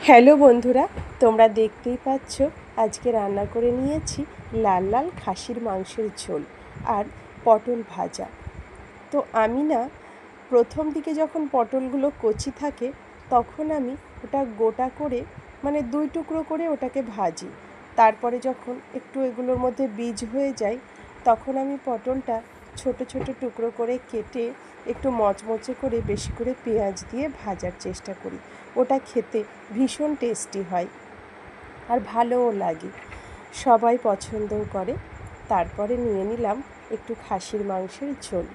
Hello বন্ধুরা, তোমরা দেখতেই পাচ্ছ আজকে রান্না করে নিয়েছি লাল লাল খাসির মাংসের ঝোল আর পটল ভাজা। তো আমি না প্রথম দিকে যখন পটলগুলো কচি থাকে তখন আমি ওটা গোটা করে মানে 2 টুকরো করে ওটাকে ভাজি। তারপরে যখন একটু এগুলোর মধ্যে বীজ হয়ে যায় তখন আমি পটলটা ছোট ছোট টুকরো করে কেটে একটু মচমচে করে বেশি করে পেঁয়াজ দিয়ে ভাজার চেষ্টা করি। ওটা খেতে ভীষণ টেস্টি হয় আর ভালোও লাগে, সবাই পছন্দও করে। তারপরে নিয়ে নিলাম একটু খাসির মাংসের ঝোল,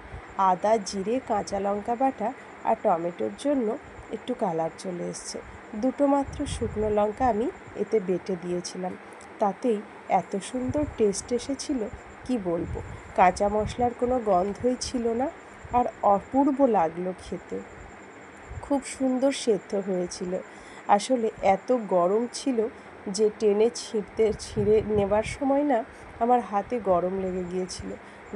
আদা জিরে কাঁচা লঙ্কা বাটা আর টমেটোর জন্য একটু কালার চলে এসছে। দুটো মাত্র শুকনো লঙ্কা আমি এতে বেটে দিয়েছিলাম, তাতেই এত সুন্দর টেস্ট এসেছিল কি বলবো। কাঁচা মশলার কোনো গন্ধই ছিল না আর অপূর্ব লাগলো খেতে, খুব সুন্দর সেদ্ধ হয়েছিল। আসলে এত গরম ছিল যে টেনে ছিঁড়ে নেবার সময় না আমার হাতে গরম লেগে গিয়েছিল,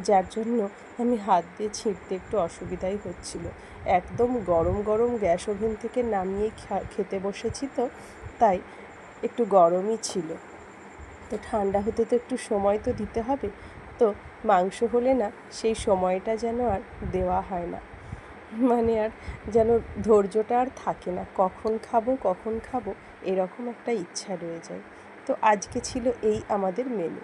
যার জন্য আমি হাত দিয়ে ছিঁড়তে একটু অসুবিধাই হচ্ছিল। একদম গরম গরম গ্যাস ওভেন থেকে নামিয়ে খেতে বসেছি, তো তাই একটু গরমই ছিল। তো ঠান্ডা হতে তো একটু সময় তো দিতে হবে, তো মাংস হলে না সেই সময়টা যেন আর দেওয়া হয় না, মানে আর যেন ধৈর্যটা আর থাকে না, কখন খাবো এরকম একটা ইচ্ছা রয়ে যায়। তো আজকে ছিল এই আমাদের মেনু।